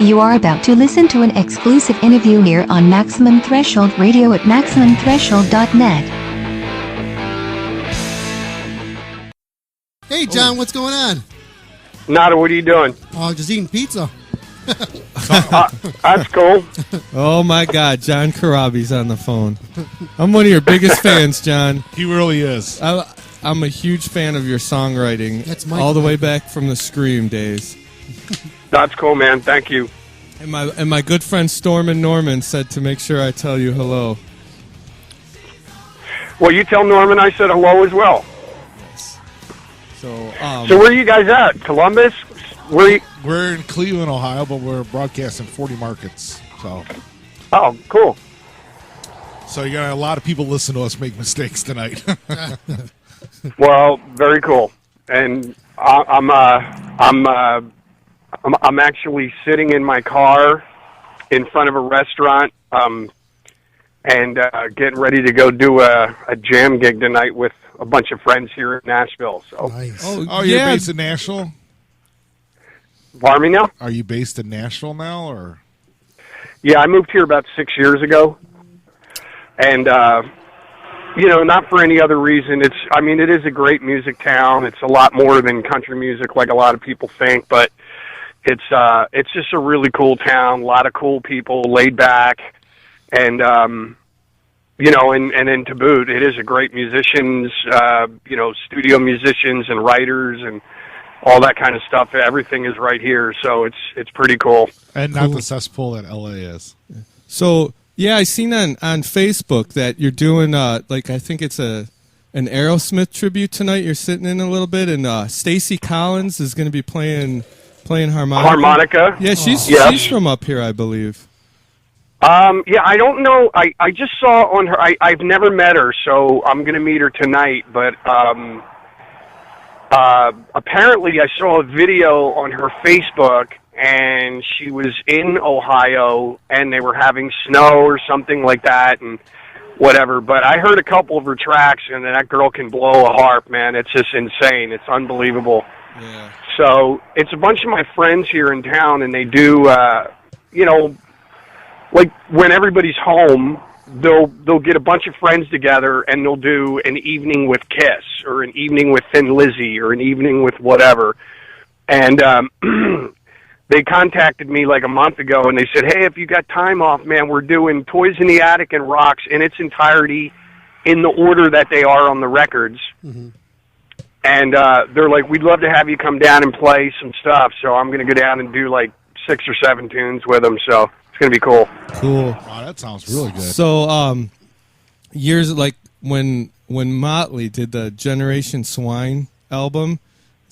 You are about to listen to an exclusive interview here on Maximum Threshold Radio at MaximumThreshold.net. Hey, John, what's going on? Nada, what are you doing? Oh, just eating pizza. That's cool. Oh, my God. John Corabi's on the phone. I'm one of your biggest fans, John. He really is. I'm a huge fan of your songwriting. That's all the way back from the Scream days. That's cool, man. Thank you. And my good friend Storm and Norman said to make sure I tell you hello. Well, you tell Norman I said hello as well. So where are you guys at? Columbus? We're in Cleveland, Ohio, but we're broadcasting 40 markets. Oh, cool. So you got a lot of people listen to us make mistakes tonight. Well, very cool. And I'm actually sitting in my car in front of a restaurant, and getting ready to go do a jam gig tonight with a bunch of friends here in Nashville. So, nice. Oh, you're based in Nashville? Pardon me now? Are you based in Nashville now, or? Yeah, I moved here about 6 years ago, and not for any other reason. It is a great music town. It's a lot more than country music, like a lot of people think, but it's just a really cool town. A lot of cool people, laid back, and and then to boot, it is a great musicians, studio musicians and writers and all that kind of stuff. Everything is right here, so it's pretty cool. And not the cesspool that LA is. So yeah, I seen on Facebook that you're doing I think it's an Aerosmith tribute tonight. You're sitting in a little bit, and Stacey Collins is going to be playing harmonica. Harmonica? Yeah, she's from up here, I believe. Yeah, I don't know. I just saw on her. I've never met her, so I'm going to meet her tonight. But apparently, I saw a video on her Facebook, and she was in Ohio, and they were having snow or something like that, and whatever. But I heard a couple of her tracks, and that girl can blow a harp, man. It's just insane. It's unbelievable. Yeah. So it's a bunch of my friends here in town, and they do, like when everybody's home, they'll get a bunch of friends together and they'll do an evening with Kiss or an evening with Thin Lizzy or an evening with whatever. And they contacted me like a month ago and they said, "Hey, if you got time off, man, we're doing Toys in the Attic and Rocks in its entirety in the order that they are on the records." Mm-hmm. And they're like, "We'd love to have you come down and play some stuff." So I'm going to go down and do like 6 or 7 tunes with them. So it's going to be cool. Cool. Wow, that sounds really good. So, years like when Motley did the Generation Swine album,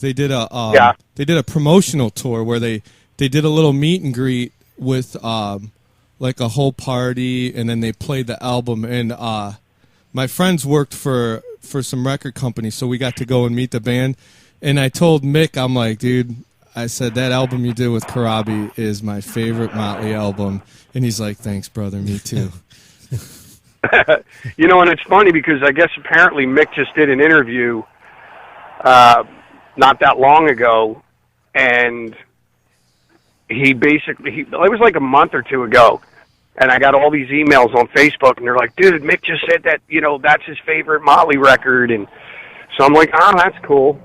they did a promotional tour where they did a little meet and greet with like a whole party, and then they played the album. And my friends worked for some record companies, so we got to go and meet the band. And I told Mick, I'm like, dude, I said, that album you did with Corabi is my favorite Motley album. And he's like, thanks, brother, me too. And it's funny because I guess apparently Mick just did an interview not that long ago, and it was like a month or two ago, and I got all these emails on Facebook, and they're like, dude, Mick just said that, that's his favorite Motley record. And so I'm like, that's cool.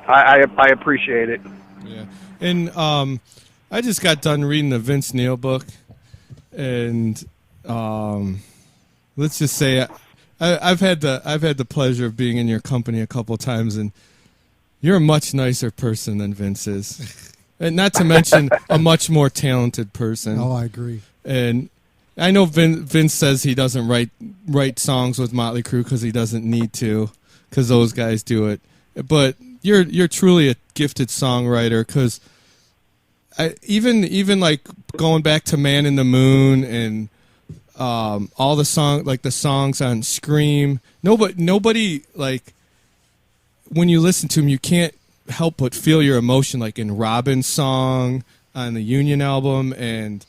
I appreciate it. Yeah, and I just got done reading the Vince Neil book, and let's just say I've had the pleasure of being in your company a couple times, and you're a much nicer person than Vince is, and not to mention a much more talented person. Oh, I agree. And I know Vince says he doesn't write songs with Motley Crue because he doesn't need to, because those guys do it, but you're truly a gifted songwriter, because even like going back to Man in the Moon and all the songs on Scream, nobody like, when you listen to them, you can't help but feel your emotion, like in Robin's song on the Union album, and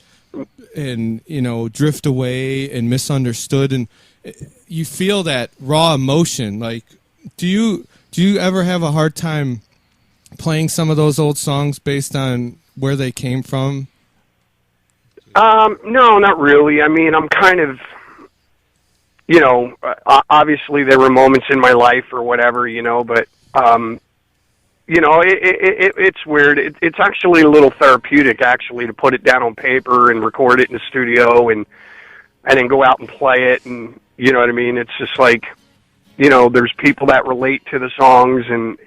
Drift Away and Misunderstood, and you feel that raw emotion. Like, do you ever have a hard time playing some of those old songs based on where they came from? No, not really. I mean, I'm kind of, obviously there were moments in my life or whatever, but, it's weird. It's actually a little therapeutic, actually, to put it down on paper and record it in the studio and then go out and play it. And, you know what I mean? It's just like, there's people that relate to the songs and,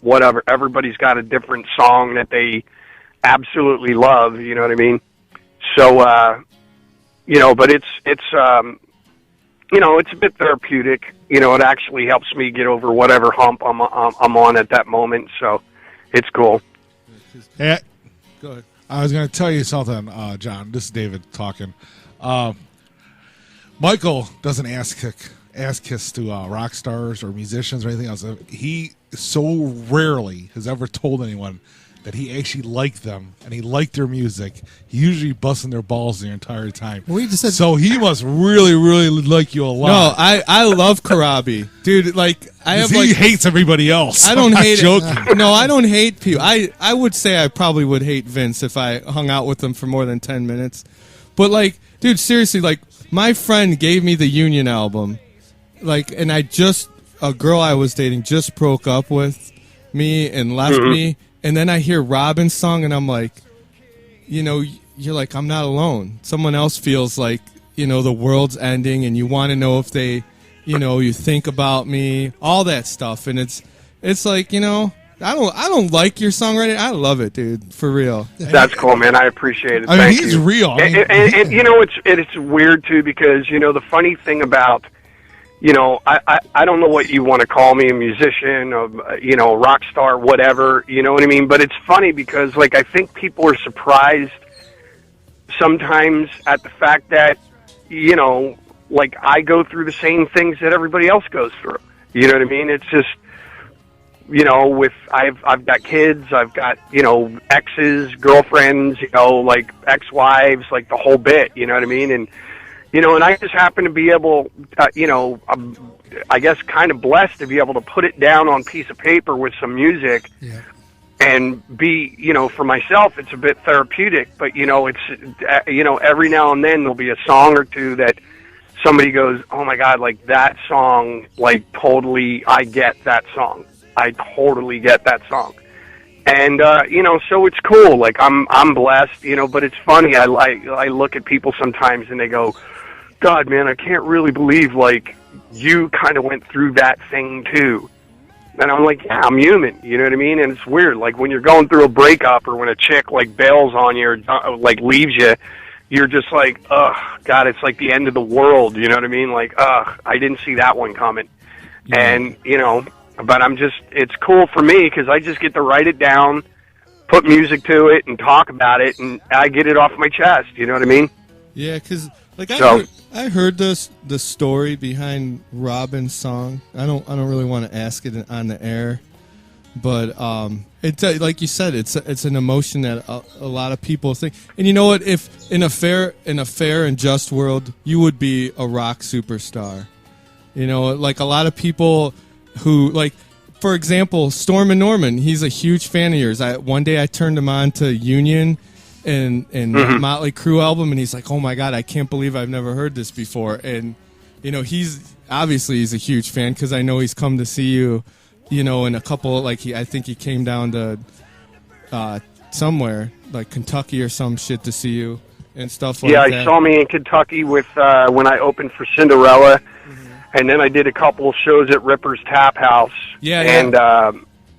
whatever. Everybody's got a different song that they absolutely love, you know what I mean? So, but it's a bit therapeutic. It actually helps me get over whatever hump I'm on at that moment. So it's cool. Hey, Go ahead. I was going to tell you something, John. This is David talking. Michael doesn't ask kiss to rock stars or musicians or anything else. He so rarely has ever told anyone that he actually liked them and he liked their music. He usually busting their balls the entire time. We just said, So he must really, really like you a lot. No, I love Corabi, dude. Like He hates everybody else. I don't I'm not hate joking. No, I don't hate people. I would say I probably would hate Vince if I hung out with him for more than 10 minutes. But like, dude, seriously, like my friend gave me the Union album, like, and a girl I was dating just broke up with me and left me. And then I hear Robin's song, and I'm like, you're like, I'm not alone. Someone else feels like, the world's ending, and you want to know if they, you think about me, all that stuff. And it's like, I don't like your songwriting. I love it, dude, for real. That's cool, man. I appreciate it. I mean, Thank he's you. real. I mean, And it's weird too because the funny thing about I don't know what you want to call me, a musician, a rock star, whatever, you know what I mean? But it's funny because, like, I think people are surprised sometimes at the fact that, like, I go through the same things that everybody else goes through. You know what I mean? It's just, I've got kids, I've got, exes, girlfriends, like ex-wives, like the whole bit, you know what I mean? And I just happen to be able, I'm, I guess, kind of blessed to be able to put it down on a piece of paper with some music and be, for myself, it's a bit therapeutic, but, it's, every now and then there'll be a song or two that somebody goes, oh my God, like that song, like totally, I get that song. I totally get that song. And, so it's cool. Like I'm blessed, but it's funny. I look at people sometimes and they go, God, man, I can't really believe, like, you kind of went through that thing, too. And I'm like, yeah, I'm human, you know what I mean? And it's weird, like, when you're going through a breakup or when a chick, like, bails on you or, like, leaves you, you're just like, ugh, God, it's like the end of the world, you know what I mean? Like, ugh, I didn't see that one coming. And, but it's cool for me because I just get to write it down, put music to it, and talk about it, and I get it off my chest, you know what I mean? Yeah, because... Like I heard the story behind Robin's song. I don't really want to ask it on the air, but it's like you said, it's an emotion that a lot of people think. And you know what? If in a fair and just world, you would be a rock superstar. Like a lot of people who, like, for example, Storm and Norman. He's a huge fan of yours. One day I turned him on to Union. And Motley Crue album, and he's like, oh my God, I can't believe I've never heard this before. And he's a huge fan because I know he's come to see you, in a couple, like, I think he came down to somewhere like Kentucky or some shit to see you and stuff like that. Yeah, he saw me in Kentucky with when I opened for Cinderella, and then I did a couple of shows at Ripper's Tap House. And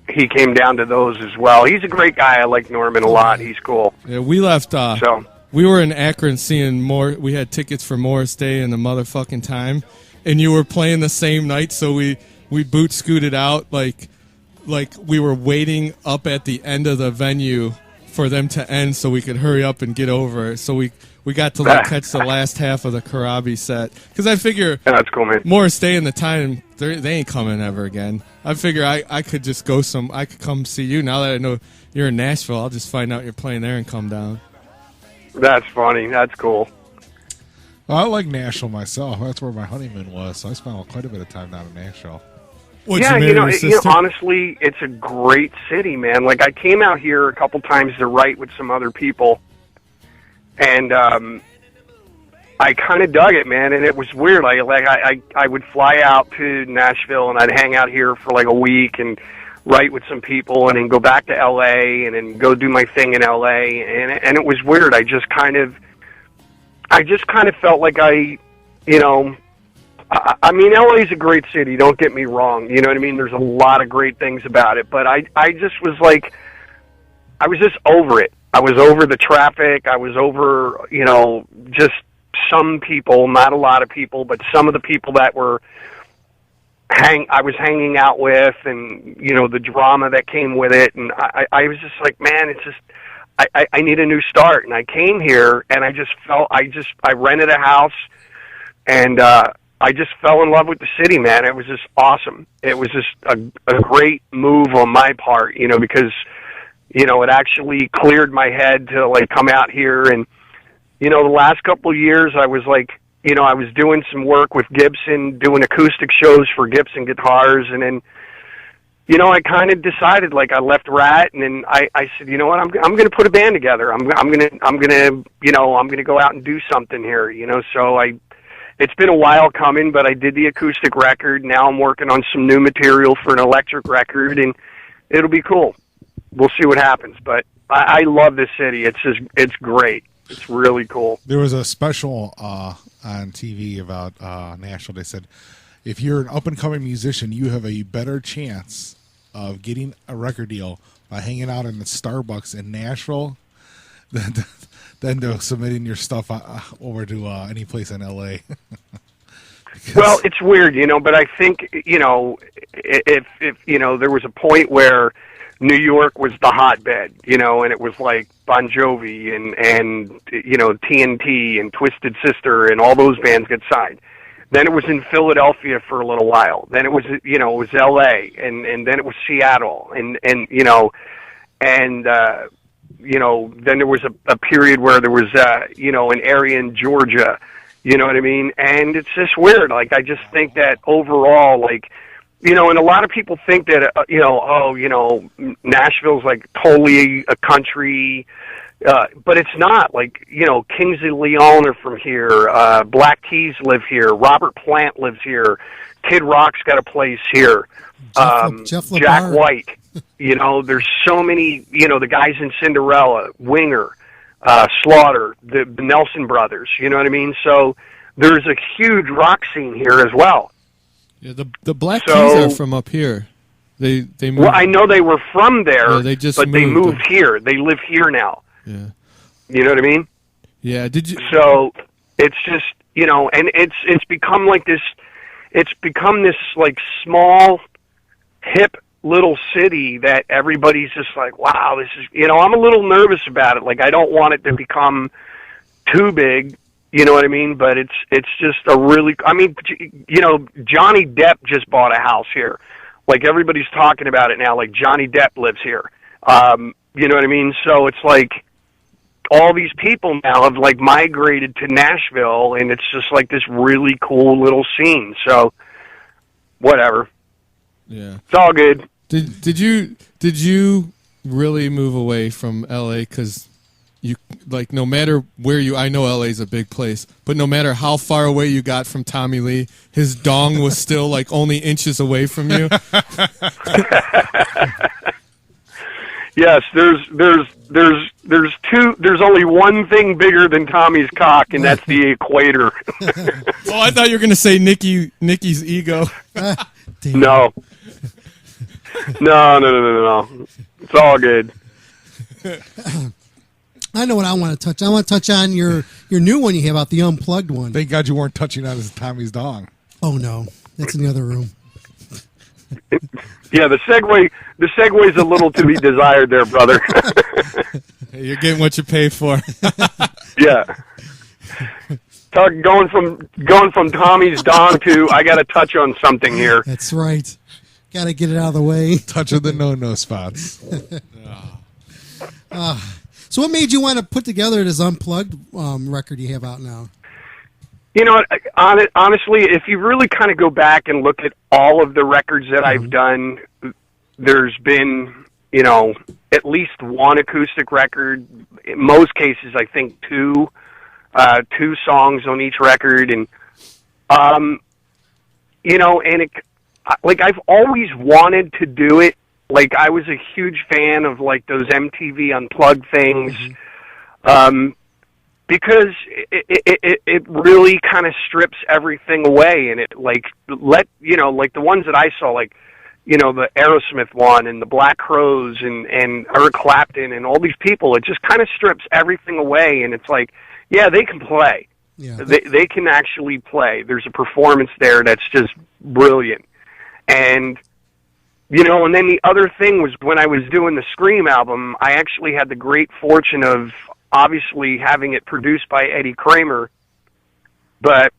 he came down to those as well. He's a great guy. I like Norman a lot. He's cool. Yeah, we left. We were in Akron seeing more. We had tickets for Morris Day and the motherfucking time, and you were playing the same night. So we boot scooted out like we were waiting up at the end of the venue for them to end, so we could hurry up and get over. So we got to catch the last half of the Corabi set because I figure that's cool, man. Morris Day and the time they ain't coming ever again. I figure I could just go I could come see you. Now that I know you're in Nashville, I'll just find out you're playing there and come down. That's funny. That's cool. Well, I like Nashville myself. That's where my honeymoon was, so I spent quite a bit of time down in Nashville. Honestly, it's a great city, man. Like, I came out here a couple times to write with some other people, and I kind of dug it, man. And it was weird. I would fly out to Nashville, and I'd hang out here for like a week and write with some people, and then go back to LA, and then go do my thing in LA. And it was weird. I just kind of felt like I mean, LA's a great city, don't get me wrong. You know what I mean? There's a lot of great things about it, but I just was like, I was just over it. I was over the traffic. I was over, just some people, not a lot of people, but some of the people that I was hanging out with, and, the drama that came with it. And I was just like, man, it's just, I need a new start. And I came here, and I just felt, I rented a house, and, I just fell in love with the city, man. It was just awesome. It was just a great move on my part, because, it actually cleared my head to like come out here. And, the last couple of years I was like, I was doing some work with Gibson, doing acoustic shows for Gibson guitars. And then, I kind of decided, like, I left Rat, and then I said, you know what, I'm going to put a band together. I'm going to go out and do something here, so it's been a while coming, but I did the acoustic record. Now I'm working on some new material for an electric record, and it'll be cool. We'll see what happens, but I love this city. It's great. It's really cool. There was a special on TV about Nashville. They said, if you're an up-and-coming musician, you have a better chance of getting a record deal by hanging out in the Starbucks in Nashville than to submitting your stuff over to any place in L.A. Well, it's weird, but I think, if there was a point where New York was the hotbed, and it was like Bon Jovi and TNT and Twisted Sister and all those bands get signed. Then it was in Philadelphia for a little while. Then it was, it was L.A. and then it was Seattle and then there was a period where there was, an area in Georgia, you know what I mean? And it's just weird. Like, I just think that overall, like, and a lot of people think that, Nashville's like totally a country, but it's not. Like, Kings of Leon are from here, Black Keys live here, Robert Plant lives here, Kid Rock's got a place here, Jack White. There's so many, the guys in Cinderella, Winger, Slaughter, the Nelson Brothers, you know what I mean? So there's a huge rock scene here as well. Yeah, the Black Keys are from up here. They moved. Well, I know they were from there, they moved here. They live here now. Yeah. You know what I mean? Yeah, did you? So it's just, and it's become like this, it's become this like small, hip little city that everybody's just like, wow, this is, I'm a little nervous about it. Like, I don't want it to become too big, you know what I mean? But it's just a really, Johnny Depp just bought a house here. Like, everybody's talking about it now. Like, Johnny Depp lives here. You know what I mean? So it's like all these people now have like migrated to Nashville, and it's just like this really cool little scene. So whatever. Yeah, it's all good. Did you really move away from LA because you, like, no matter where I know LA's a big place, but no matter how far away you got from Tommy Lee, his dong was still like only inches away from you? Yes, there's only one thing bigger than Tommy's cock, and that's the equator. Oh, I thought you were going to say Nikki's ego. No. No. It's all good. I know what I want to touch. I want to touch on your new one you have out, the unplugged one. Thank God you weren't touching on his Tommy's dong. Oh no, that's in the other room. Yeah, the segue's a little to be desired there, brother. Hey, you're getting what you pay for. Yeah. Going from Tommy's dong to I got to touch on something here. That's right. Got to get it out of the way. Touch of the no spots. So what made you want to put together this unplugged record you have out now? Honestly, if you really kind of go back and look at all of the records that I've done, there's been, you know, at least one acoustic record. In most cases, I think two songs on each record, and you know, and it, like, I've always wanted to do it. Like, I was a huge fan of like those MTV Unplugged things, because it really kind of strips everything away, and it like you know, like the ones that I saw, like, you know, the Aerosmith one and the Black Crowes and Eric Clapton and all these people, it just kind of strips everything away, and it's like, yeah, they can play. Yeah. They can actually play. There's a performance there that's just brilliant. And, you know, and then the other thing was, when I was doing the Scream album, I actually had the great fortune of obviously having it produced by Eddie Kramer, but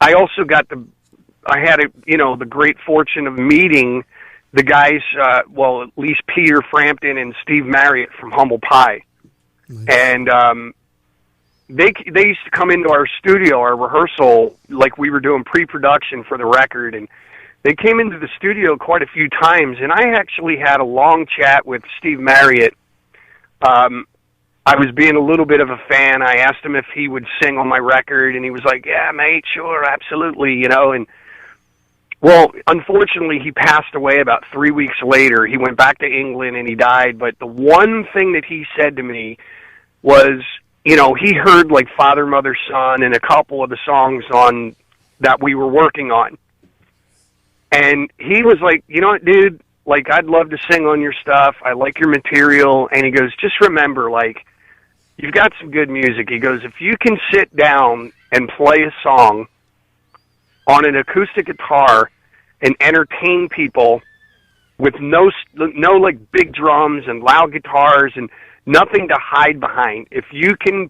I also got you know, the great fortune of meeting the guys, well, at least Peter Frampton and Steve Marriott from Humble Pie. Nice. And they used to come into our studio, our rehearsal, like we were doing pre-production for the record, and they came into the studio quite a few times, and I actually had a long chat with Steve Marriott. I was being a little bit of a fan. I asked him if he would sing on my record, and he was like, yeah, mate, sure, absolutely, you know. And, well, unfortunately, he passed away about 3 weeks later. He went back to England, and he died. But the one thing that he said to me was, you know, he heard, like, Father, Mother, Son and a couple of the songs on that we were working on. And he was like, you know what, dude, like, I'd love to sing on your stuff. I like your material. And he goes, just remember, like, you've got some good music. He goes, if you can sit down and play a song on an acoustic guitar and entertain people with no like big drums and loud guitars and nothing to hide behind, if you can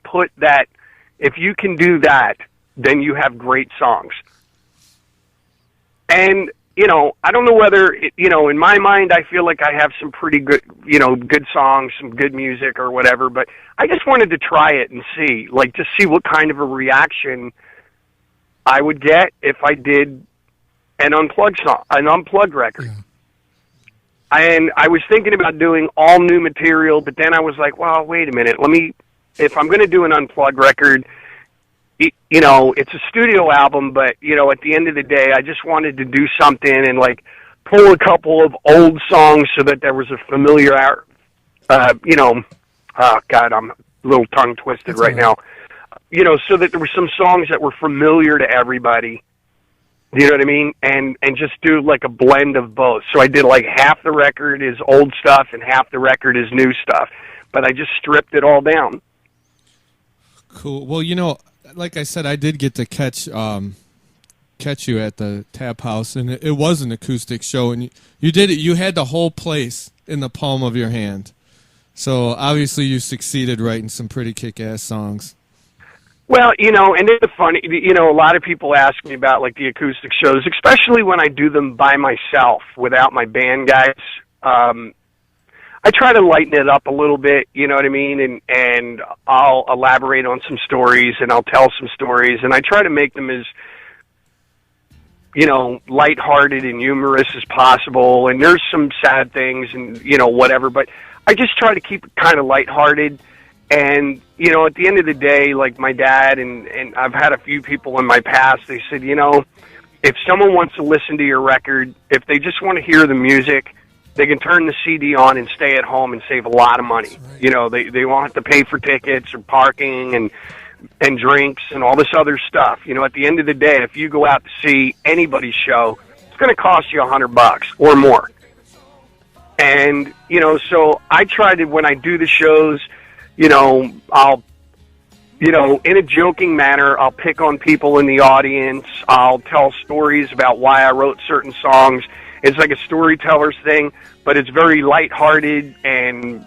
do that, then you have great songs. And, you know, I don't know whether, you know, in my mind, I feel like I have some pretty good, you know, good songs, some good music or whatever, but I just wanted to try it and see, like, to see what kind of a reaction I would get if I did an unplugged song, an unplugged record. Yeah. And I was thinking about doing all new material, but then I was like, well, wait a minute, if I'm going to do an unplugged record, you know, it's a studio album, but, you know, at the end of the day, I just wanted to do something and, like, pull a couple of old songs so that there was a familiar, you know, oh, God, I'm a little tongue-twisted right now. You know, so that there were some songs that were familiar to everybody, you know what I mean? And just do, like, a blend of both. So I did, like, half the record is old stuff and half the record is new stuff. But I just stripped it all down. Cool. Well, you know, like I said, I did get to catch you at the Tap House, and it was an acoustic show, and you did it. You had the whole place in the palm of your hand. So obviously you succeeded writing some pretty kick-ass songs. Well, you know, and it's funny, you know, a lot of people ask me about, like, the acoustic shows, especially when I do them by myself without my band guys. I try to lighten it up a little bit, you know what I mean? And I'll elaborate on some stories and I'll tell some stories, and I try to make them as, you know, lighthearted and humorous as possible. And there's some sad things and, you know, whatever, but I just try to keep it kind of lighthearted. And, you know, at the end of the day, like my dad and I've had a few people in my past, they said, you know, if someone wants to listen to your record, if they just want to hear the music, they can turn the CD on and stay at home and save a lot of money. Right. You know, they won't have to pay for tickets or parking and drinks and all this other stuff. You know, at the end of the day, if you go out to see anybody's show, it's going to cost you $100 or more. And, you know, so I try to, when I do the shows, you know, I'll, you know, in a joking manner, I'll pick on people in the audience. I'll tell stories about why I wrote certain songs. It's like a storyteller's thing, but it's very lighthearted and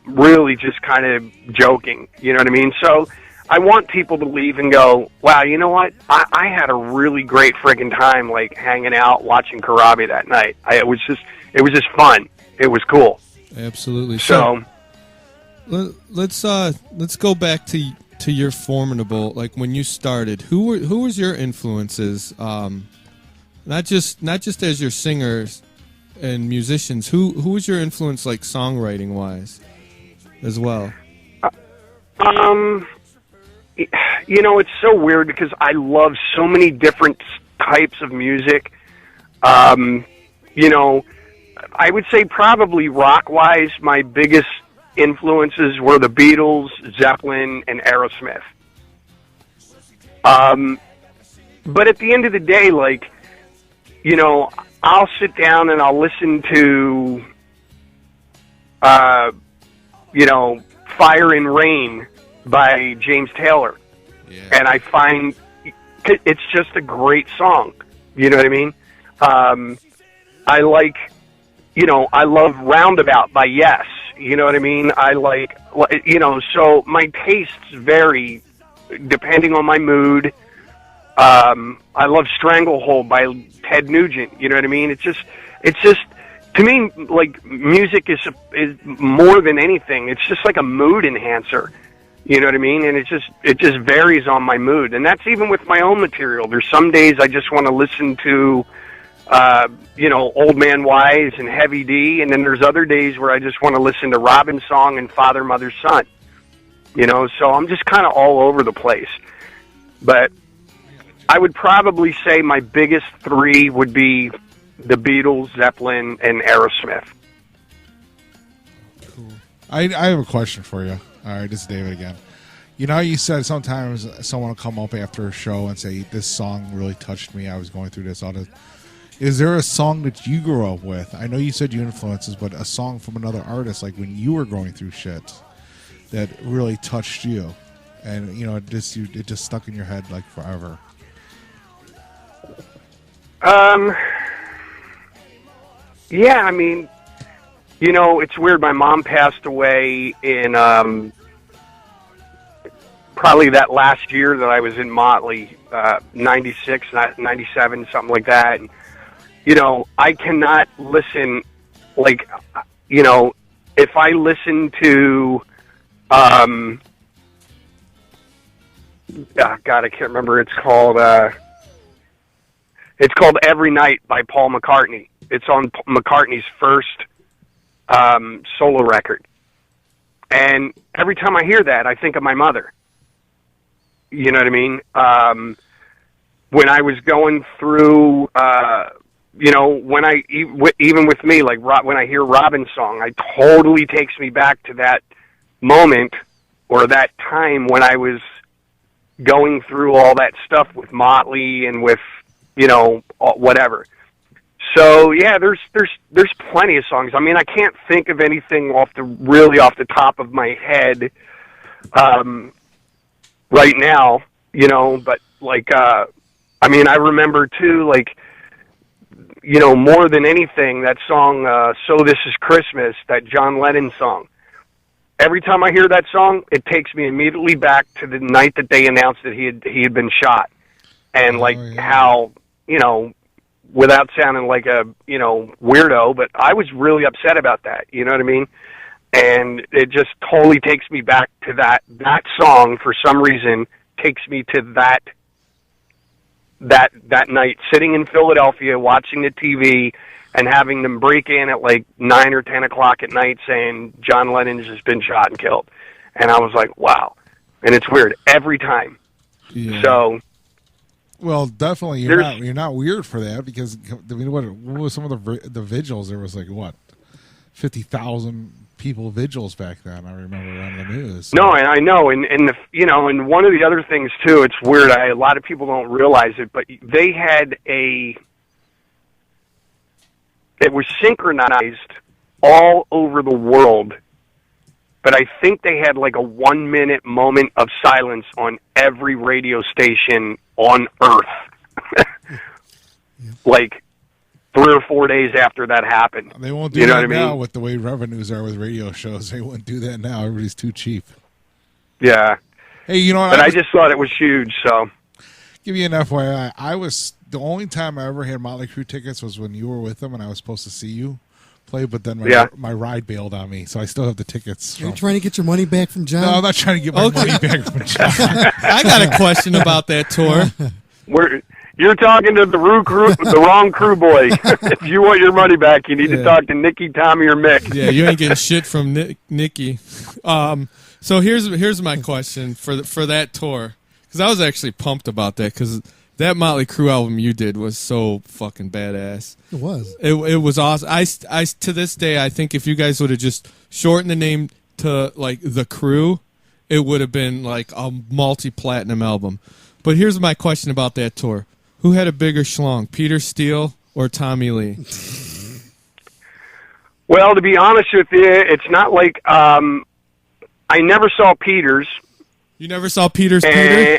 really just kind of joking. You know what I mean? So I want people to leave and go, wow, you know what? I had a really great friggin' time, like, hanging out, watching Corabi that night. It was just fun. It was cool. Absolutely. So let's go back to your Formidable, like when you started. Who was your influences? Not just as your singers, and musicians, who was your influence, like songwriting wise, as well? You know, it's so weird because I love so many different types of music. You know, I would say probably rock-wise, my biggest influences were the Beatles, Zeppelin, and Aerosmith. But at the end of the day, like, you know, I'll sit down and I'll listen to, you know, Fire and Rain by James Taylor. Yeah. And I find it's just a great song. You know what I mean? I like, you know, I love Roundabout by Yes. You know what I mean? I like, you know, so my tastes vary depending on my mood. I love Stranglehold by Ted Nugent. You know what I mean? It's just, to me, like, music is more than anything. It's just like a mood enhancer. You know what I mean? And it just varies on my mood. And that's even with my own material. There's some days I just want to listen to, you know, Old Man Wise and Heavy D. And then there's other days where I just want to listen to Robin's Song and Father, Mother, Son. You know, so I'm just kind of all over the place. But I would probably say my biggest three would be the Beatles, Zeppelin, and Aerosmith. Cool. I have a question for you. All right, this is David again. You know how you said sometimes someone will come up after a show and say, this song really touched me, I was going through this. Is there a song that you grew up with? I know you said you influences, but a song from another artist, like when you were going through shit, that really touched you? And, you know, it just stuck in your head like forever. Yeah, I mean, you know, it's weird. My mom passed away in probably that last year that I was in Motley, 96, 97, something like that. And, you know, I cannot listen, like, you know, if I listen to, God, I can't remember. It's called Every Night by Paul McCartney. It's on McCartney's first solo record. And every time I hear that, I think of my mother. You know what I mean? When I was going through, you know, even with me, like when I hear Robin's song, it totally takes me back to that moment or that time when I was going through all that stuff with Motley and with, you know, whatever. So yeah, there's plenty of songs. I mean, I can't think of anything off the top of my head right now, you know, but like I mean, I remember too, like, you know, more than anything, that song So This Is Christmas, that John Lennon song. Every time I hear that song, it takes me immediately back to the night that they announced that he had been shot. And how, you know, without sounding like a, you know, weirdo, but I was really upset about that, you know what I mean? And it just totally takes me back to that song, for some reason, takes me to that night, sitting in Philadelphia, watching the TV, and having them break in at like 9 or 10 o'clock at night saying, John Lennon's just been shot and killed. And I was like, wow. And it's weird every time. Yeah. So... Well, definitely, you're not weird for that, because I mean, what was some of the vigils? There was like, what, 50,000 people vigils back then. I remember on the news. So. No, and I know, and the, you know, and one of the other things too, it's weird. A lot of people don't realize it, but they had it was synchronized all over the world. But I think they had like a 1 minute moment of silence on every radio station on Earth. Like 3 or 4 days after that happened. They won't do that now with the way revenues are with radio shows. They wouldn't do that now. Everybody's too cheap. Yeah. Hey, you know what? But I just thought it was huge, so. Give you an FYI. The only time I ever had Motley Crue tickets was when you were with them and I was supposed to see you play, but then my ride bailed on me, so I still have the tickets. You're trying to get your money back from John? No, I'm not trying to get my money back from John. I got a question about that tour. You're talking to the wrong Crue boy. If you want your money back, you need to talk to Nicky, Tommy, or Mick. Yeah, you ain't getting shit from Nicky. So here's my question for that tour, because I was actually pumped about that, because that Motley Crue album you did was so fucking badass. It was. It was awesome. I to this day, I think if you guys would have just shortened the name to like The Crue, it would have been like a multi-platinum album. But here's my question about that tour. Who had a bigger schlong, Peter Steele or Tommy Lee? Well, to be honest with you, it's not like I never saw Peter's. You never saw Peter's, Peter?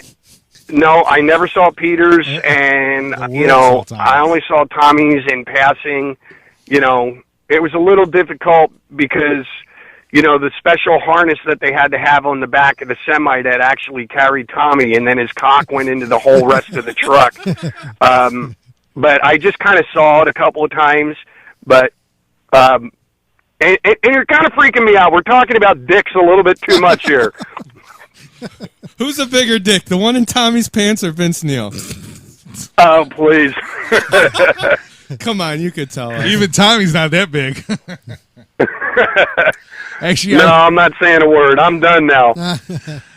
No, I never saw Peter's, and, I only saw Tommy's in passing. It was a little difficult because, the special harness that they had to have on the back of the semi that actually carried Tommy, and then his cock went into the whole rest of the truck. But I just kind of saw it a couple of times, but... and you're kind of freaking me out. We're talking about dicks a little bit too much here. Who's a bigger dick, the one in Tommy's pants or Vince Neil? Oh, please. Come on, you could tell us. Even Tommy's not that big. Actually, no, I'm not saying a word. I'm done now.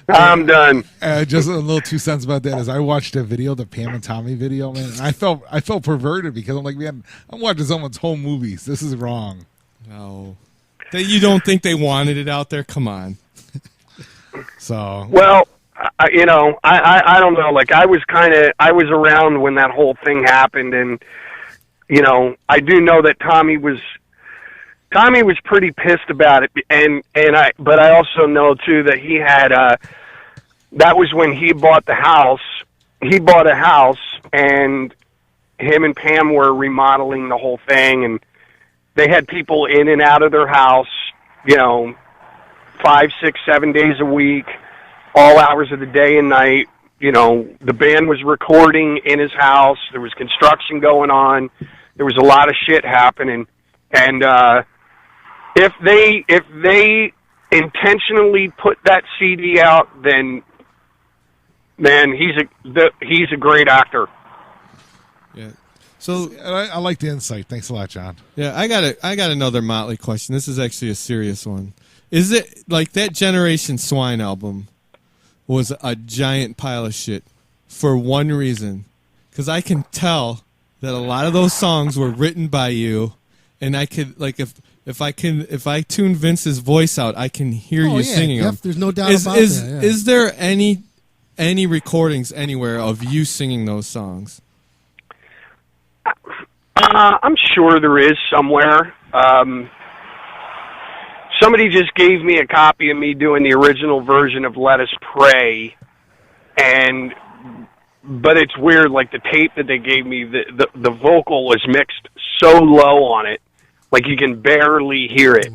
I'm done. Just a little 2 cents about that is I watched a video, the Pam and Tommy video, man. And I felt perverted because I'm like, man, I'm watching someone's home movies. This is wrong. No. You don't think they wanted it out there? Come on. So well, I don't know. Like I was around when that whole thing happened, and I do know that Tommy was pretty pissed about it, but I also know too that he had that was when he bought the house. He bought a house, and him and Pam were remodeling the whole thing, and they had people in and out of their house, 5, 6, 7 days a week, all hours of the day and night. The band was recording in his house. There was construction going on. There was a lot of shit happening. And if they intentionally put that CD out, then man, he's a great actor. Yeah. So I like the insight. Thanks a lot, John. Yeah, I got another Motley question. This is actually a serious one. Is it like that Generation Swine album was a giant pile of shit for one reason? Because I can tell that a lot of those songs were written by you, and I could like if I tune Vince's voice out, I can hear you singing them. There's no doubt about that. Yeah. Is there any recordings anywhere of you singing those songs? I'm sure there is somewhere. Somebody just gave me a copy of me doing the original version of Let Us Pray, but it's weird, like the tape that they gave me, the vocal was mixed so low on it, like you can barely hear it.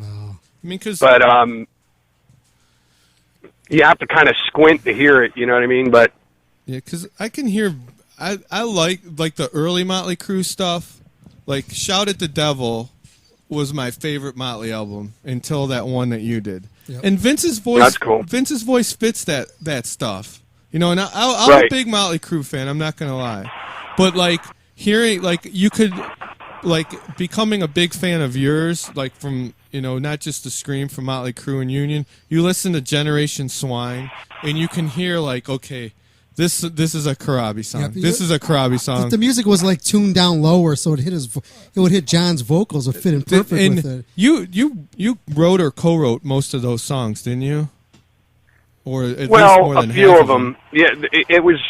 But you have to kind of squint to hear it, you know what I mean? But yeah, because I can hear, I like the early Motley Crue stuff, like Shout at the Devil was my favorite Motley album until that one that you did. Yep. And Vince's voice, that's cool. Vince's voice fits that stuff. And I'm right. a big Motley Crue fan, I'm not going to lie. But like hearing, like you could, like becoming a big fan of yours, like from, not just the Scream from Motley Crue and Union, you listen to Generation Swine and you can hear like, okay, this is a Corabi song. This is a Corabi song. The music was like tuned down lower, so it would hit John's vocals, would fit in perfect with it. You wrote or co-wrote most of those songs, didn't you? Or at least more than a few half of them. Yeah, it was.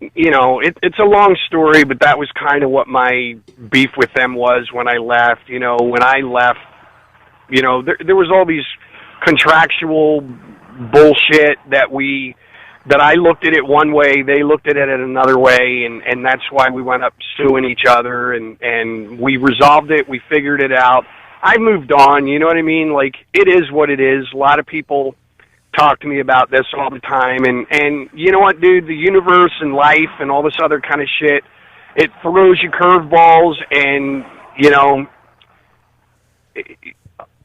It's a long story, but that was kind of what my beef with them was when I left. When I left, there was all these contractual bullshit that I looked at it one way, they looked at it another way, and that's why we went up suing each other, and we resolved it, we figured it out. I moved on, you know what I mean? Like, it is what it is. A lot of people talk to me about this all the time, and you know what, dude, the universe and life and all this other kind of shit, it throws you curveballs, and,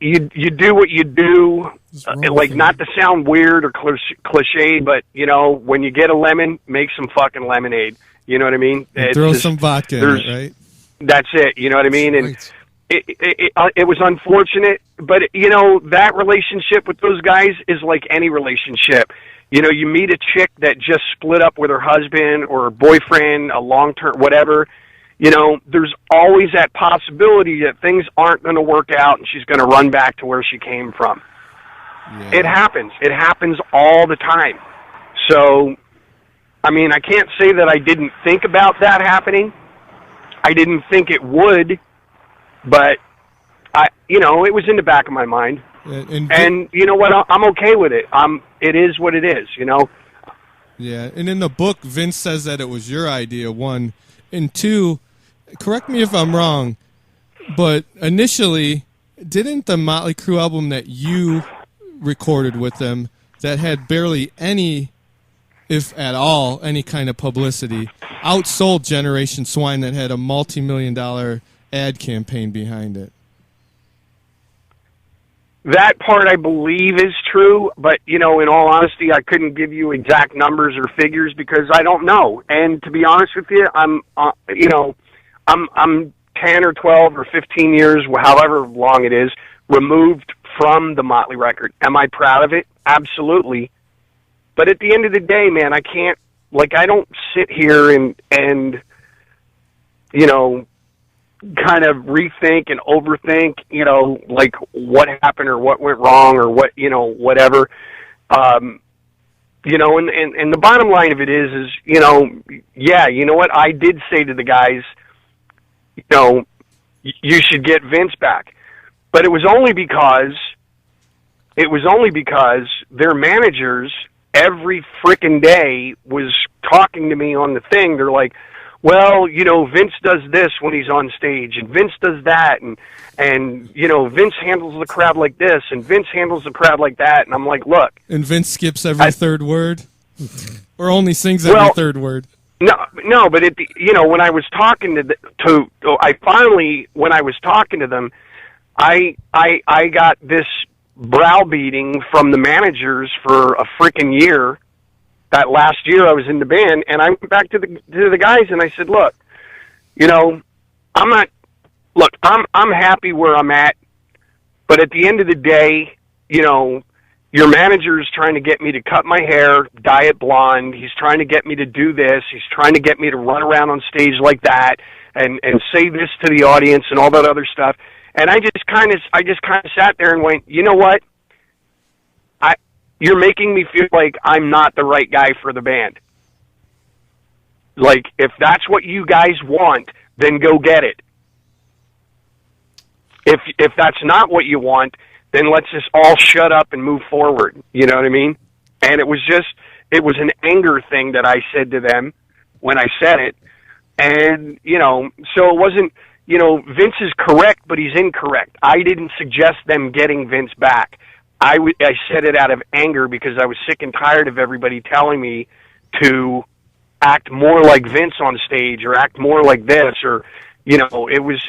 you do what you do, like not to sound weird or cliche, but you know, when you get a lemon, make some fucking lemonade. You know what I mean? Throw some vodka in it, right? That's it. You know what I mean? And Right. it was unfortunate, but you know, that relationship with those guys is like any relationship. You know, you meet a chick that just split up with her husband or her boyfriend, a long-term, whatever. You know, there's always that possibility that things aren't going to work out and she's going to run back to where she came from. Yeah. It happens. It happens all the time. So, I mean, I can't say that I didn't think about that happening. I didn't think it would, but you know, it was in the back of my mind. And you know what? I'm okay with it. It is what it is, you know? Yeah, and in the book, Vince says that it was your idea, one. And two, correct me if I'm wrong, but initially, didn't the Motley Crue album that you recorded with them that had barely any, if at all, any kind of publicity, outsold Generation Swine that had a multi-million-dollar ad campaign behind it? That part I believe is true, but you know, in all honesty, I couldn't give you exact numbers or figures because I don't know. And to be honest with you, I'm 10 or 12 or 15 years, however long it is, removed from the Motley record. Am I proud of it? Absolutely. But at the end of the day, man, I can't, like, I don't sit here and you know, kind of rethink and overthink, you know, like what happened or what went wrong or what, you know, whatever. You know, and the bottom line of it is, you know, yeah, you know what? I did say to the guys, you know, you should get Vince back. But it was only because their managers every frickin' day was talking to me on the thing. They're like, well, you know, Vince does this when he's on stage, and Vince does that, and you know, Vince handles the crowd like this, and Vince handles the crowd like that, and I'm like, look. And Vince skips every third word, or only sings every third word. No, but you know, when I was talking when I was talking to them, I got this browbeating from the managers for a frickin' year. That last year I was in the band, and I went back to the guys and I said, look, you know, I'm happy where I'm at, but at the end of the day, you know, your manager's trying to get me to cut my hair, dye it blonde. He's trying to get me to do this. He's trying to get me to run around on stage like that and say this to the audience and all that other stuff. And I just kind of sat there and went, you know what? You're making me feel like I'm not the right guy for the band. Like, if that's what you guys want, then go get it. If that's not what you want, then let's just all shut up and move forward. You know what I mean? And it was an anger thing that I said to them when I said it. And, you know, so it wasn't, you know, Vince is correct, but he's incorrect. I didn't suggest them getting Vince back. I said it out of anger because I was sick and tired of everybody telling me to act more like Vince on stage or act more like this, or you know, it was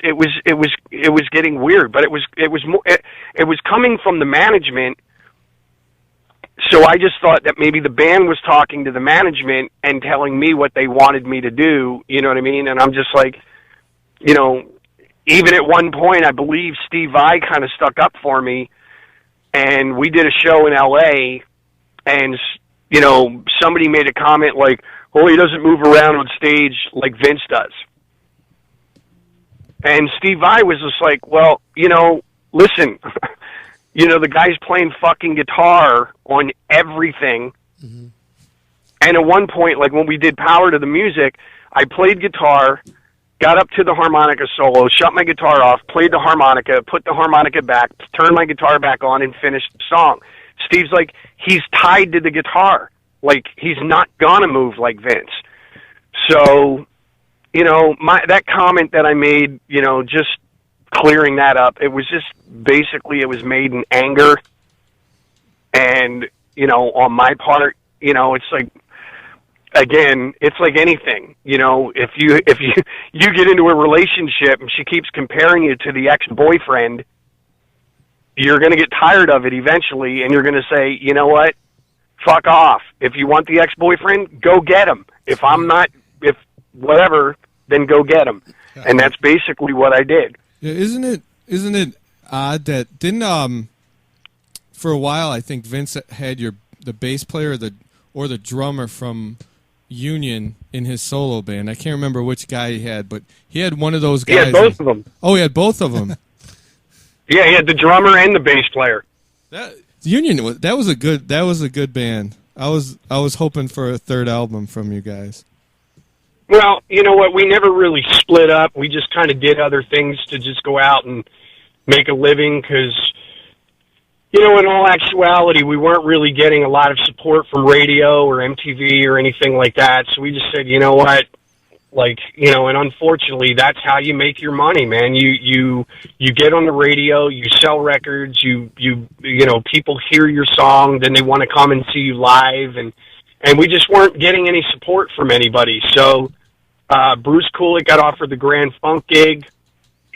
getting weird. But it was coming from the management. So I just thought that maybe the band was talking to the management and telling me what they wanted me to do. You know what I mean? And I'm just like, you know, even at one point, I believe Steve Vai kind of stuck up for me. And we did a show in L.A., and, you know, somebody made a comment like, well, he doesn't move around on stage like Vince does. And Steve Vai was just like, well, you know, listen, you know, the guy's playing fucking guitar on everything. Mm-hmm. And at one point, like when we did Power to the Music, I played guitar, got up to the harmonica solo, shut my guitar off, played the harmonica, put the harmonica back, turned my guitar back on, and finished the song. Steve's like, he's tied to the guitar. Like, he's not gonna move like Vince. So, you know, that comment that I made, you know, just clearing that up, it was just, basically, it was made in anger. And, you know, on my part, you know, it's like, again, it's like anything, you know, if you get into a relationship and she keeps comparing you to the ex-boyfriend, you're going to get tired of it eventually, and you're going to say, you know what, fuck off. If you want the ex-boyfriend, go get him. If whatever, then go get him. And that's basically what I did. Yeah, isn't it odd that didn't for a while I think Vince had the bass player or the drummer from Union in his solo band. I can't remember which guy he had, but he had one of those guys. He had both of them. Oh, he had both of them. Yeah, he had the drummer and the bass player. That was a good band. I was hoping for a third album from you guys. Well, you know what? We never really split up. We just kind of did other things to just go out and make a living because, you know, in all actuality, we weren't really getting a lot of support from radio or MTV or anything like that. So we just said, you know what? Like, you know, and unfortunately, that's how you make your money, man. You get on the radio, you sell records, you know, people hear your song, then they want to come and see you live, and we just weren't getting any support from anybody. So Bruce Kulick got offered the Grand Funk gig.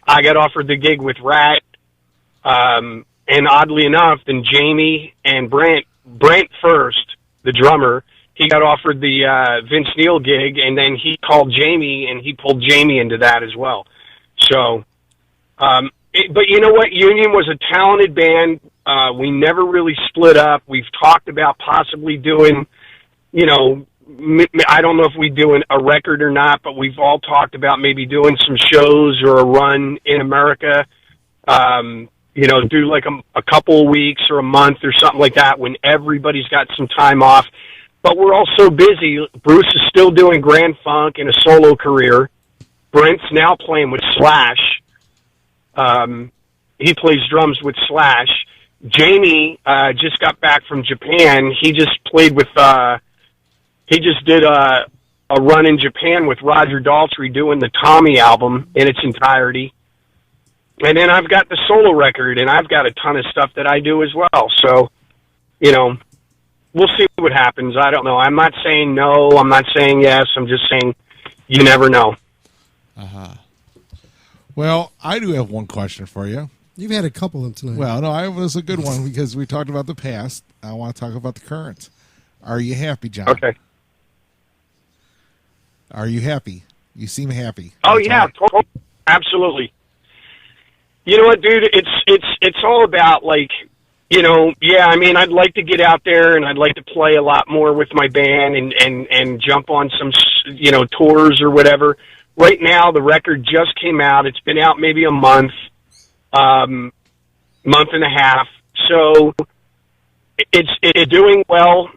I got offered the gig with Rat. And oddly enough, then Jamie and Brent first, the drummer, he got offered the Vince Neil gig, and then he called Jamie, and he pulled Jamie into that as well. So, but you know what? Union was a talented band. We never really split up. We've talked about possibly doing, you know, I don't know if we do a record or not, but we've all talked about maybe doing some shows or a run in America. You know, do like a couple of weeks or a month or something like that when everybody's got some time off. But we're all so busy. Bruce is still doing Grand Funk in a solo career. Brent's now playing with Slash. He plays drums with Slash. Jamie just got back from Japan. He just played with. He just did a run in Japan with Roger Daltrey doing the Tommy album in its entirety. And then I've got the solo record, and I've got a ton of stuff that I do as well. So, you know, we'll see what happens. I don't know. I'm not saying no. I'm not saying yes. I'm just saying you never know. Uh-huh. Well, I do have one question for you. You've had a couple of them tonight. Well, no, it was a good one because we talked about the past. I want to talk about the current. Are you happy, John? Okay. Are you happy? You seem happy. Oh, yeah, absolutely. You know what, dude? It's all about, like, you know, yeah, I mean, I'd like to get out there and I'd like to play a lot more with my band and jump on some, you know, tours or whatever. Right now, the record just came out. It's been out maybe a month and a half. So it's doing well.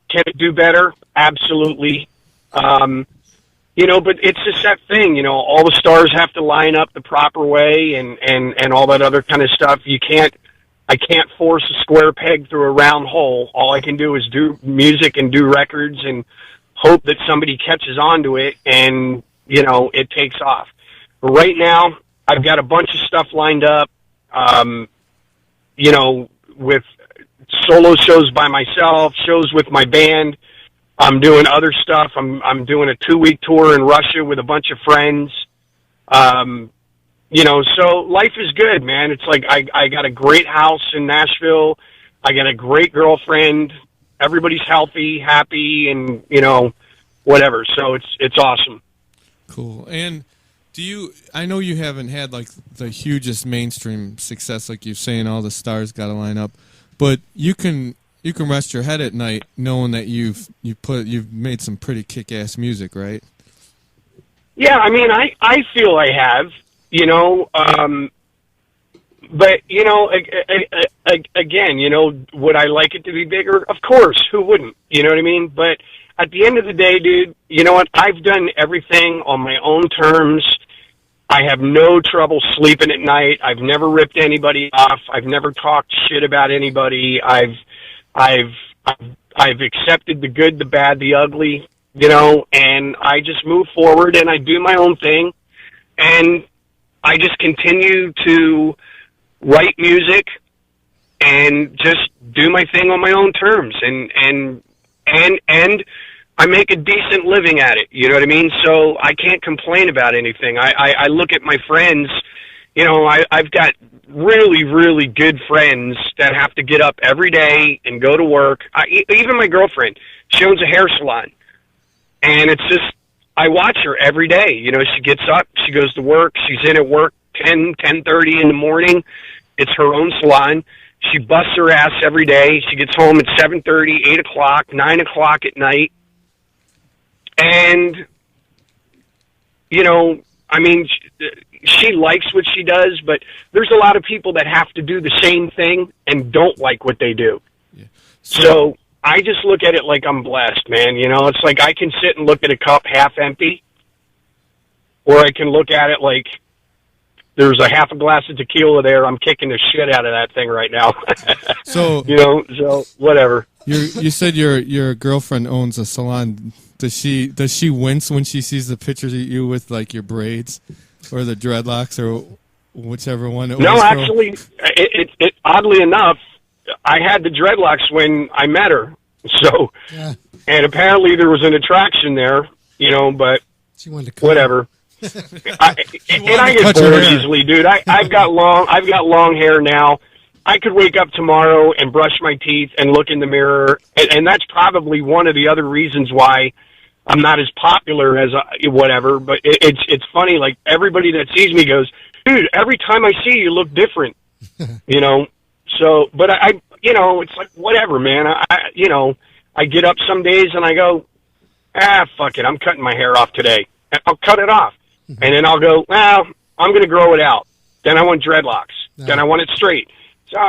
Can it do better? Absolutely. You know, but it's just that thing, you know, all the stars have to line up the proper way and all that other kind of stuff. I can't force a square peg through a round hole. All I can do is do music and do records and hope that somebody catches on to it and, you know, it takes off. But right now, I've got a bunch of stuff lined up, you know, with solo shows by myself, shows with my band. I'm doing other stuff. I'm doing a 2-week tour in Russia with a bunch of friends. You know, so life is good, man. It's like I got a great house in Nashville. I got a great girlfriend. Everybody's healthy, happy, and, you know, whatever. So it's awesome. Cool. And I know you haven't had like the hugest mainstream success like you're saying all the stars got to line up, but you can rest your head at night knowing that you've made some pretty kick-ass music, right? Yeah, I mean, I feel I have, you know, but, you know, again, you know, would I like it to be bigger? Of course, who wouldn't? You know what I mean? But at the end of the day, dude, you know what? I've done everything on my own terms. I have no trouble sleeping at night. I've never ripped anybody off. I've never talked shit about anybody. I've accepted the good, the bad, the ugly, you know, and I just move forward and I do my own thing, and I just continue to write music and just do my thing on my own terms, and I make a decent living at it. You know what I mean? So I can't complain about anything. I look at my friends. You know, I've got really, really good friends that have to get up every day and go to work. Even my girlfriend, she owns a hair salon. And it's just, I watch her every day. You know, she gets up, she goes to work, she's in at work 10:30 in the morning. It's her own salon. She busts her ass every day. She gets home at 7:30, 8 o'clock, 9 o'clock at night. And, you know, I mean, she likes what she does, but there's a lot of people that have to do the same thing and don't like what they do. Yeah. So I just look at it like I'm blessed, man. You know, it's like I can sit and look at a cup half empty, or I can look at it like there's a half a glass of tequila there. I'm kicking the shit out of that thing right now. So, you know, so whatever. You said your girlfriend owns a salon. Does she wince when she sees the pictures of you with like your braids or the dreadlocks or whichever one it was? No, actually, it oddly enough, I had the dreadlocks when I met her. So, Yeah. and apparently there was an attraction there, you know, but She wanted to cut. whatever. I get cut your bored hair. easily, dude. I've got long hair now. I could wake up tomorrow and brush my teeth and look in the mirror, and that's probably one of the other reasons why I'm not as popular as whatever. But it's funny. Like everybody that sees me goes, dude, every time I see you, you look different. You know. So, but I you know, it's like whatever, man. I get up some days and I go, fuck it, I'm cutting my hair off today. I'll cut it off, and then I'll go, well, I'm going to grow it out. Then I want dreadlocks. Then I want it straight. So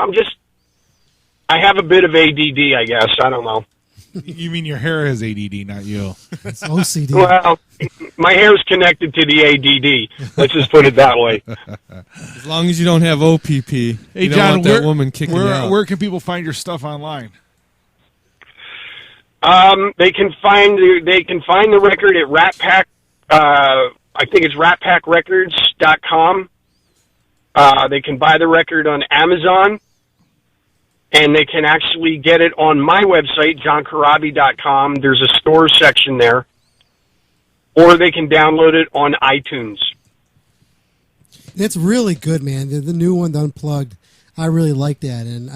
I have a bit of ADD, I guess. I don't know. You mean your hair has ADD, not you? It's OCD. Well, my hair's connected to the ADD. Let's just put it that way. As long as you don't have OPP, Hey, you don't John, want that woman kicking you out. where can people find your stuff online? They can find the record at Rat Pack. I think it's ratpackrecords.com. They can buy the record on Amazon, and they can actually get it on my website, johncorabi.com. There's a store section there, or they can download it on iTunes. It's really good, man. The new one, the Unplugged, I really like that, and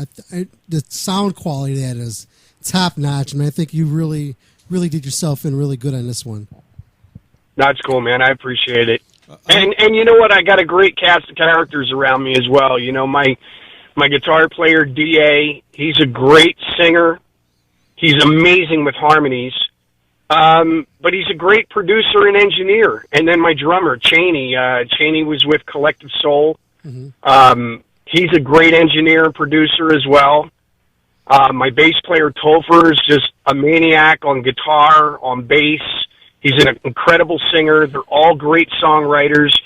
the sound quality of that is top notch. I mean, I think you really, really did yourself in really good on this one. That's cool, man. I appreciate it. And you know what? I got a great cast of characters around me as well. You know, my guitar player, D.A., he's a great singer. He's amazing with harmonies. But he's a great producer and engineer. And then my drummer, Cheney. Cheney was with Collective Soul. Mm-hmm. He's a great engineer and producer as well. My bass player, Topher, is just a maniac on guitar, on bass. He's an incredible singer. They're all great songwriters.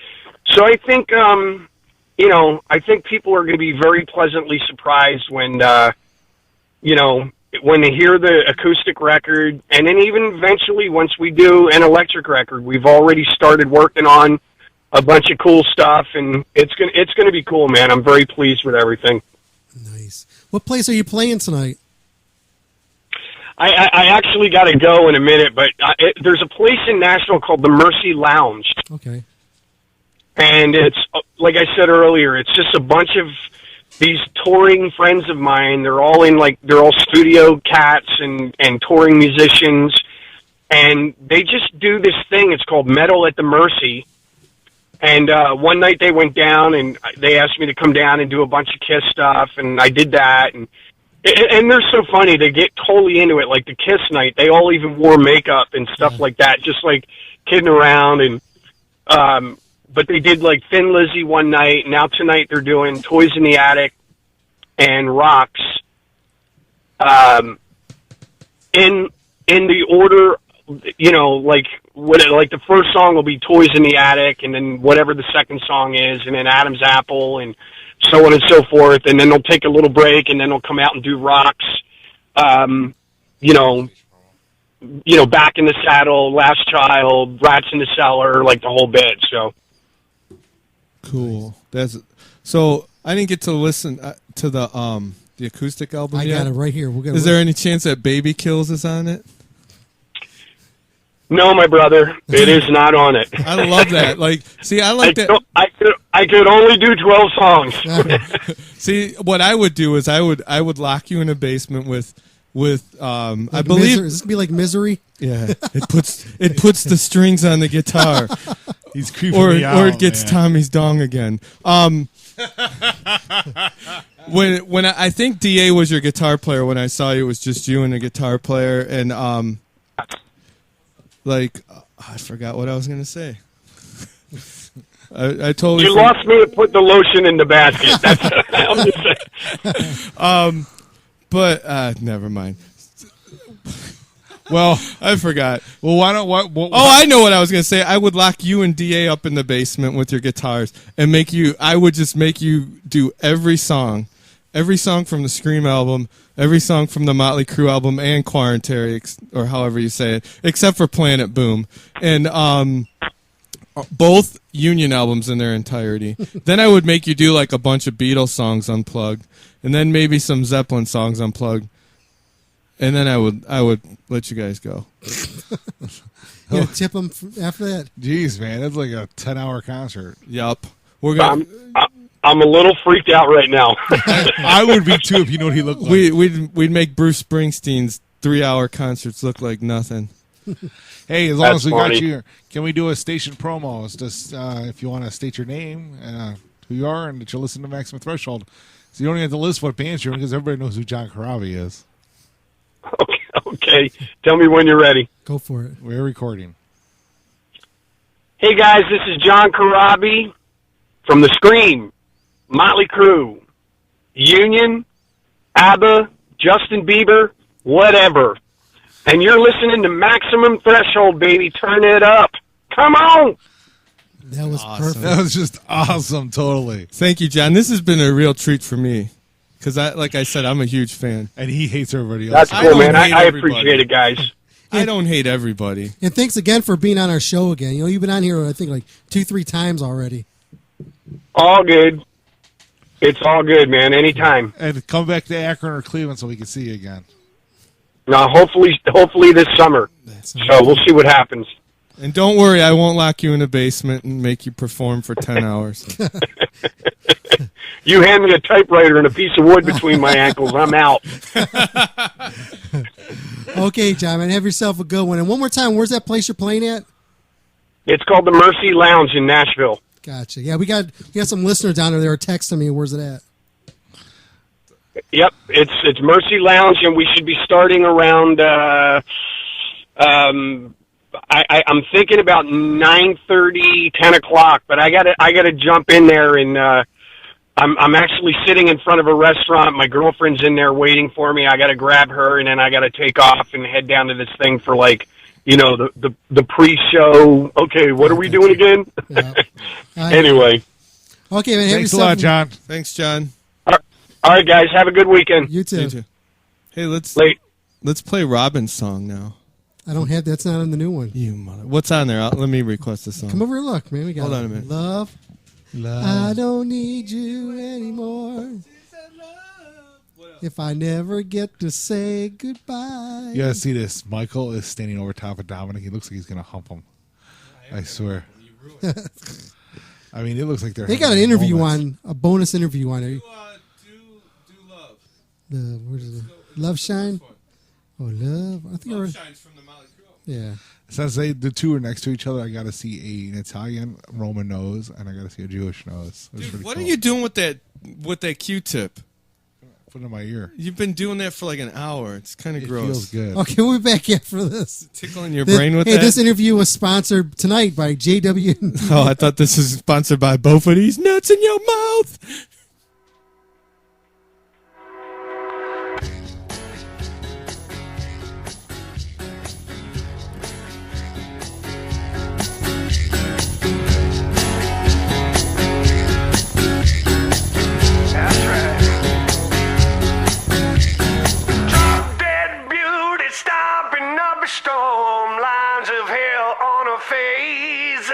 So I think, you know, I think people are going to be very pleasantly surprised when, you know, when they hear the acoustic record, and then even eventually once we do an electric record. We've already started working on a bunch of cool stuff, and it's gonna be cool, man. I'm very pleased with everything. Nice. What place are you playing tonight? I actually got to go in a minute, but there's a place in Nashville called the Mercy Lounge. Okay. And it's, like I said earlier, it's just a bunch of these touring friends of mine. They're all they're all studio cats and touring musicians. And they just do this thing. It's called Metal at the Mercy. And one night they went down and they asked me to come down and do a bunch of Kiss stuff. And I did that. And they're so funny. They get totally into it. Like the Kiss night, they all even wore makeup and stuff like that, just like kidding around. And but they did like Thin Lizzy one night. Now tonight they're doing Toys in the Attic and Rocks. In the order, you know, like the first song will be Toys in the Attic, and then whatever the second song is, and then Adam's Apple, and so on and so forth, and then they'll take a little break, and then they'll come out and do Rocks, you know, Back in the Saddle, Last Child, Rats in the Cellar, like the whole bit. So cool. So I didn't get to listen to the acoustic album I yet. got it right here. Is there any chance that Baby Kills is on it? no, my brother, it is not on it. I love that. Like, see, I like that. I I could only do 12 songs. See, what I would do is I would lock you in a basement with I Like believe Is this gonna be like Misery? yeah, it puts the strings on the guitar. He's creeping me out. Or it gets man. Tommy's dong again. When I think DA was your guitar player when I saw you, it was just you and a guitar player, and I forgot what I was gonna say. I totally You lost me to put the lotion in the basket. That's I'm just saying. but never mind. Well, I forgot. well, why don't what? Oh, I know what I was gonna say. I would lock you and DA up in the basement with your guitars and make you. I would just make you do every song from the Scream album, every song from the Motley Crue album, and Quarantary, or however you say it, except for Planet Boom, and both Union albums in their entirety. Then I would make you do like a bunch of Beatles songs unplugged, and then maybe some Zeppelin songs unplugged. And then I would let you guys go. You gonna tip them after that? Jeez, man, that's like a 10-hour concert. Yup. We're gonna. I'm a little freaked out right now. I would be too if you know what he looked like. We'd make Bruce Springsteen's 3-hour concerts look like nothing. Hey, as long That's as we funny. got you, can we do a station promo? It's just if you want to state your name, who you are, and that you listen to Maximum Threshold. So you don't even have to list what bands you're in because everybody knows who John Corabi is. Okay. Tell me when you're ready. Go for it. We're recording. Hey guys, this is John Corabi from the Scream, Motley Crue, Union, ABBA, Justin Bieber, whatever. And you're listening to Maximum Threshold, baby. Turn it up. Come on. That was Awesome. perfect. That was just awesome, totally. Thank you, John. This has been a real treat for me because like I said, I'm a huge fan. And he hates everybody else. That's I cool, don't man. hate I everybody. appreciate it, guys. I don't hate everybody. And thanks again for being on our show again. You know, you've been on here, I think, like 2-3 times already. All good. It's all good, man. Anytime. And come back to Akron or Cleveland so we can see you again. Now, hopefully this summer. So we'll see what happens. And don't worry, I won't lock you in a basement and make you perform for 10 hours. You hand me a typewriter and a piece of wood between my ankles, I'm out. Okay, John, man, have yourself a good one. And one more time, where's that place you're playing at? It's called the Mercy Lounge in Nashville. Gotcha. Yeah, we got some listeners down there that are texting me. Where's it at? Yep, it's Mercy Lounge, and we should be starting around. I'm thinking about 9:30, 10 o'clock. But I gotta jump in there, and I'm actually sitting in front of a restaurant. My girlfriend's in there waiting for me. I gotta grab her, and then I gotta take off and head down to this thing for the pre-show. Okay, what are we doing again? Yeah. Anyway, Okay, man. Have Thanks a yourself lot, John. Thanks, John. all right, guys, have a good weekend. You too. You too. Hey, let's play Robin's song now. I don't have that's not on the new one. You mother. What's on there? Let me request a song. Come over and look, man. We got Hold on a minute. Love. I don't need you anymore. If I never get to say goodbye. You gotta see this. Michael is standing over top of Dominic. He looks like he's gonna hump him. I swear. I mean, it looks like They got an having interview moments. on, a bonus interview on it. Do love. Where's it? Love Shine? Oh, Love. I think I already, Shines from the Motley Crue. yeah. Since the two are next to each other, I got to see an Italian Roman nose, and I got to see a Jewish nose. It was Dude, pretty what cool. are you doing with that Q-tip? Put it in my ear? You've been doing that for like an hour. It's kind of It gross. feels good. Okay, we'll be back after this. Tickling your brain with Hey, that? this interview was sponsored tonight by JW. Oh, I thought this was sponsored by both of these nuts in your mouth. That's right. Drop dead beauty stomping up a storm, lines of hell on her face.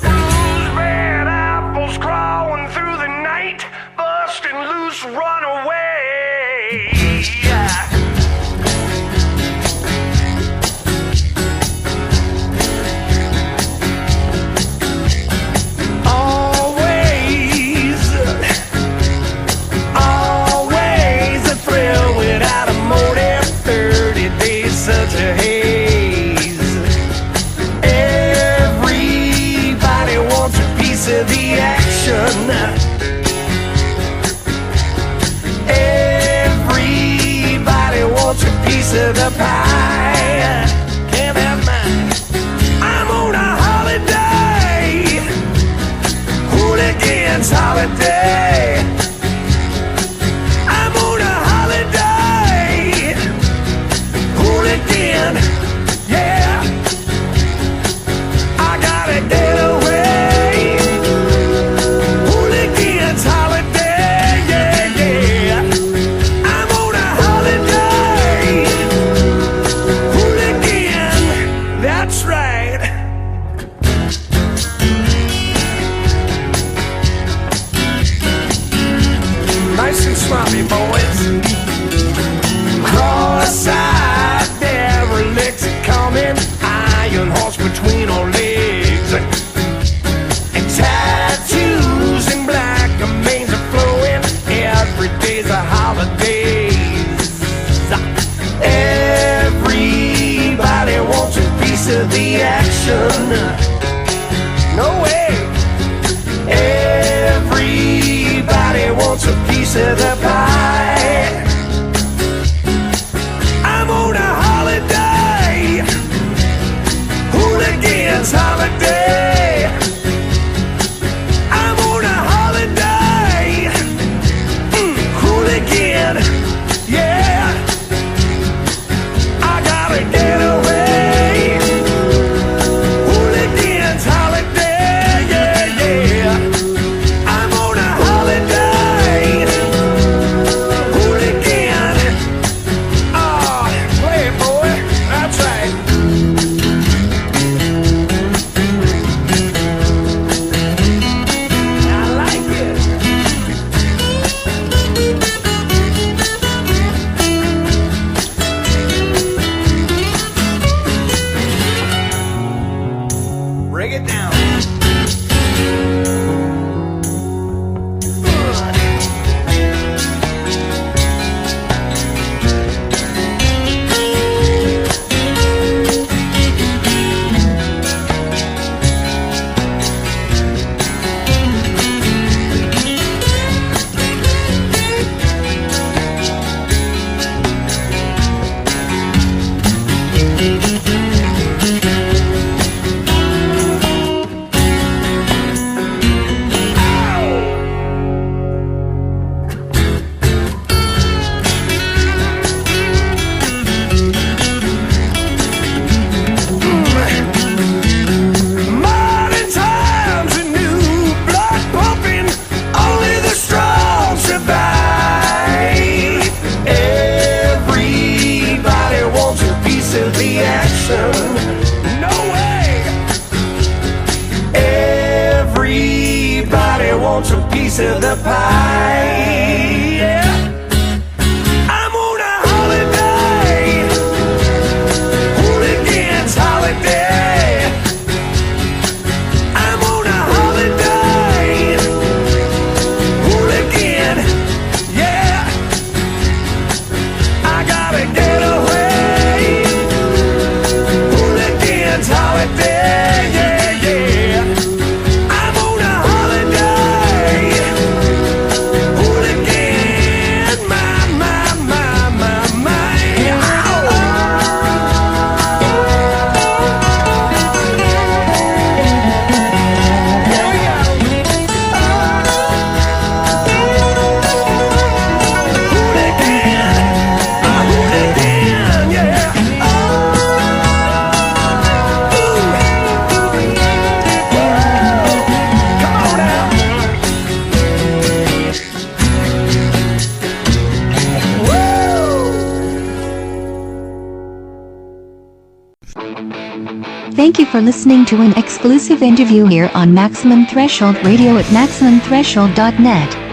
Those bad apples crawling through the night, busting loose, run away. Always the pie. Can't have mine. I'm on a holiday. Hooligans holiday. I'm on a holiday. Hooligan, yeah. I gotta get away. Hooligans holiday, yeah, yeah. I'm on a holiday. Hooligan, that's right. Nice and sloppy, boys. Cross-eyed derelict coming, iron horse between our legs, and tattoos in black, and manes are flowing. Every day's a holiday. Everybody wants a piece of the action. No way. Everybody wants a piece of the pie. I'm on a holiday. Hooligans holiday. I'm on a holiday. Hooligan, yeah. I gotta get away. Hooligans holiday, yeah, yeah. I'm on a holiday. Hooligan. Oh, play it, boy. That's right. I like it. Bring it down. Modern times and new blood pumping, only the strong survive. Everybody wants a piece of the action. No way. Everybody wants a piece of the pie. Yeah. I'm on a holiday. Hooligans holiday. I'm on a holiday. Hooligan, yeah. I gotta get away. Hooligans holiday, yeah, yeah. I'm on a holiday. Hooligan, my, my, my, my, my. Here we go. Hooligan, a hooligan, yeah. Come on now. Thank you for listening to an exclusive interview here on Maximum Threshold Radio at MaximumThreshold.net.